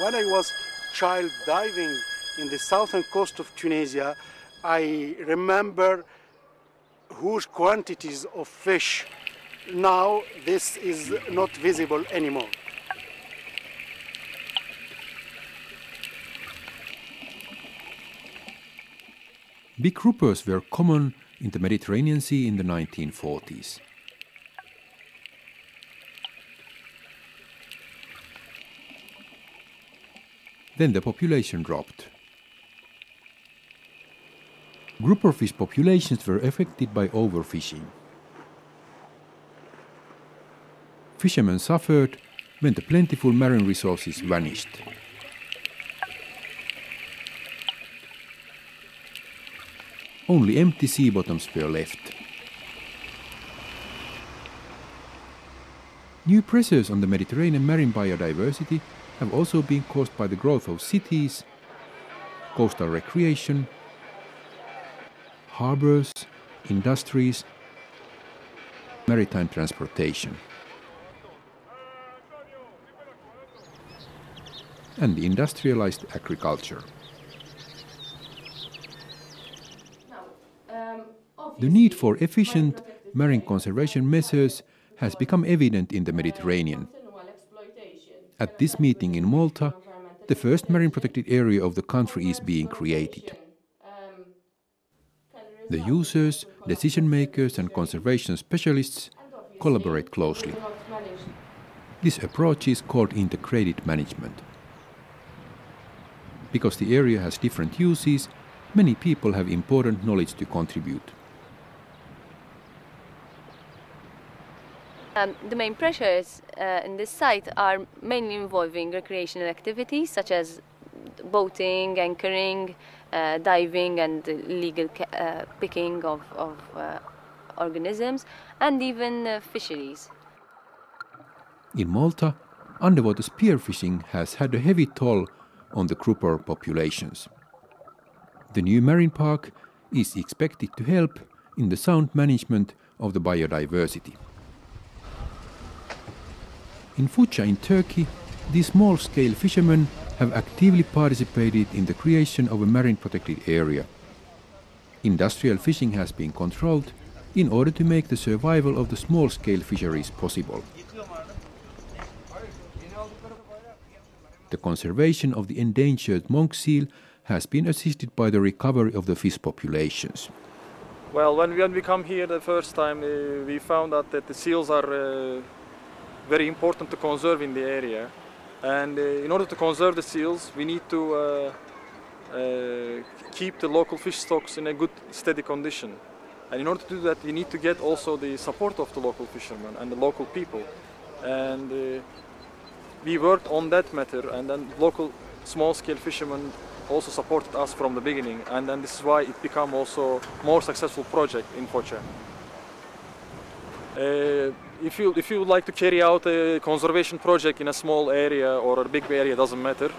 When I was child diving in the southern coast of Tunisia, I remember huge quantities of fish. Now this is not visible anymore. Big groupers were common in the Mediterranean Sea in the 1940s. Then the population dropped. Grouper fish populations were affected by overfishing. Fishermen suffered when the plentiful marine resources vanished. Only empty sea bottoms were left. New pressures on the Mediterranean marine biodiversity have also been caused by the growth of cities, coastal recreation, harbors, industries, maritime transportation, and the industrialized agriculture. The need for efficient marine conservation measures has become evident in the Mediterranean. At this meeting in Malta, the first marine protected area of the country is being created. The users, decision makers and conservation specialists collaborate closely. This approach is called integrated management. Because the area has different uses, many people have important knowledge to contribute. The main pressures in this site are mainly involving recreational activities such as boating, anchoring, diving and illegal picking of organisms, and even fisheries. In Malta, underwater spearfishing has had a heavy toll on the grouper populations. The new marine park is expected to help in the sound management of the biodiversity. In Foça in Turkey, these small-scale fishermen have actively participated in the creation of a marine protected area. Industrial fishing has been controlled in order to make the survival of the small-scale fisheries possible. The conservation of the endangered monk seal has been assisted by the recovery of the fish populations. Well, when we come here the first time, we found out that the seals are very important to conserve in the area. And in order to conserve the seals, we need to keep the local fish stocks in a good, steady condition. And in order to do that, we need to get also the support of the local fishermen and the local people. And we worked on that matter, and then local small-scale fishermen also supported us from the beginning. And then this is why it became also a more successful project in Foça. If you would like to carry out a conservation project in a small area or a big area, doesn't matter.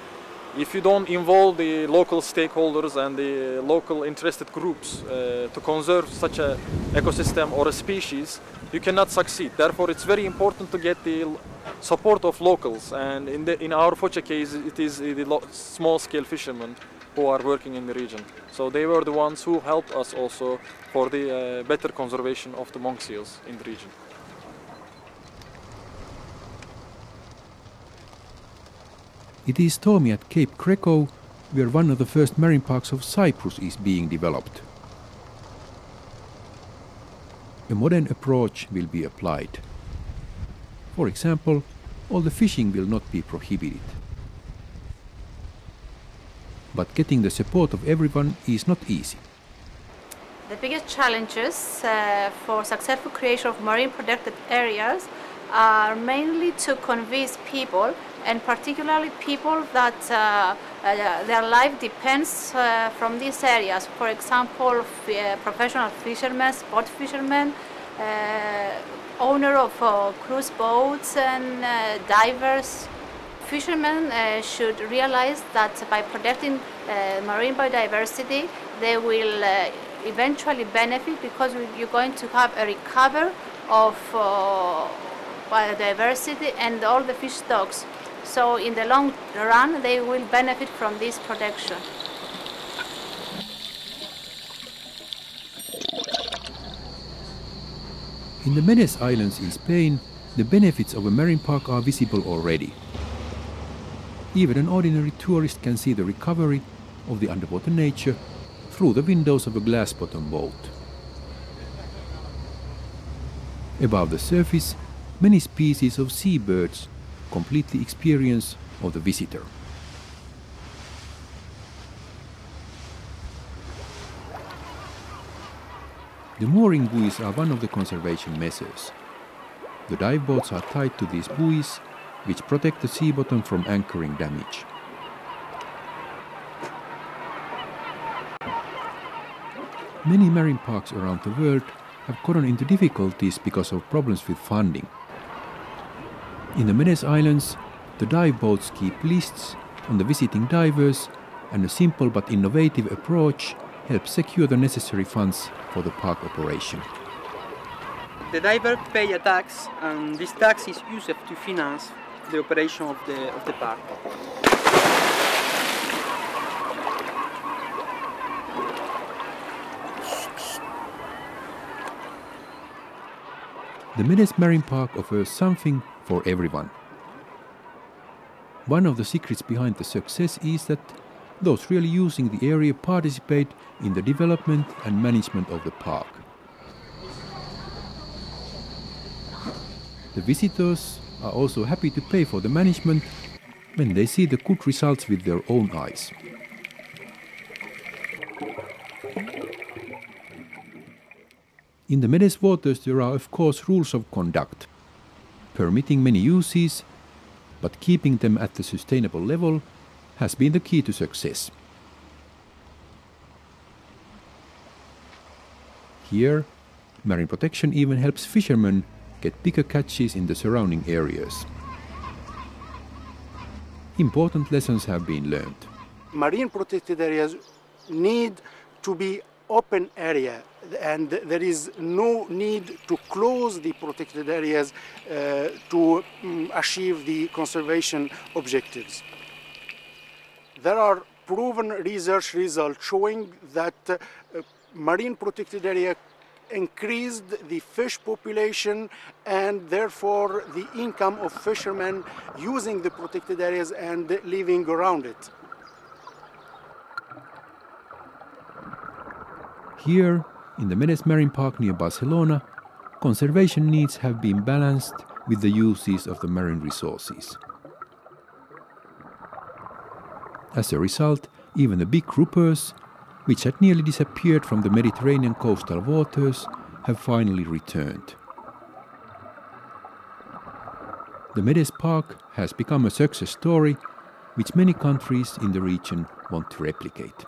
If you don't involve the local stakeholders and the local interested groups to conserve such an ecosystem or a species, you cannot succeed. Therefore, it's very important to get the support of locals. And in our Foça case, it is the small-scale fishermen who are working in the region. So they were the ones who helped us also for the better conservation of the monk seals in the region. It is stormy at Cape Greco, where one of the first marine parks of Cyprus is being developed. A modern approach will be applied. For example, all the fishing will not be prohibited. But getting the support of everyone is not easy. The biggest challenges for successful creation of marine protected areas are mainly to convince people, and particularly people that their life depends from these areas. For example, professional fishermen, sport fishermen, owner of cruise boats and divers. Fishermen should realize that by protecting marine biodiversity, they will eventually benefit, because you're going to have a recovery of biodiversity, and all the fish stocks So in the long run, they will benefit from this protection. In the Medes Islands in Spain, the benefits of a marine park are visible already. Even an ordinary tourist can see the recovery of the underwater nature through the windows of a glass-bottom boat. Above the surface, many species of seabirds complete the experience of the visitor. The mooring buoys are one of the conservation measures. The dive boats are tied to these buoys, which protect the sea bottom from anchoring damage. Many marine parks around the world have gotten into difficulties because of problems with funding. In the Medes Islands, the dive boats keep lists on the visiting divers, and a simple but innovative approach helps secure the necessary funds for the park operation. The diver pay a tax, and this tax is used to finance the operation of the park. The Medes Marine Park offers something for everyone. One of the secrets behind the success is that those really using the area participate in the development and management of the park. The visitors are also happy to pay for the management when they see the good results with their own eyes. In the Medes waters there are of course rules of conduct, permitting many uses, but keeping them at the sustainable level has been the key to success. Here, marine protection even helps fishermen get bigger catches in the surrounding areas. Important lessons have been learned. Marine protected areas need to be open area, and there is no need to close the protected areas to achieve the conservation objectives. There are proven research results showing that marine protected area increased the fish population and therefore the income of fishermen using the protected areas and living around it. Here, in the Medes Marine Park near Barcelona, conservation needs have been balanced with the uses of the marine resources. As a result, even the big groupers, which had nearly disappeared from the Mediterranean coastal waters, have finally returned. The Medes Park has become a success story which many countries in the region want to replicate.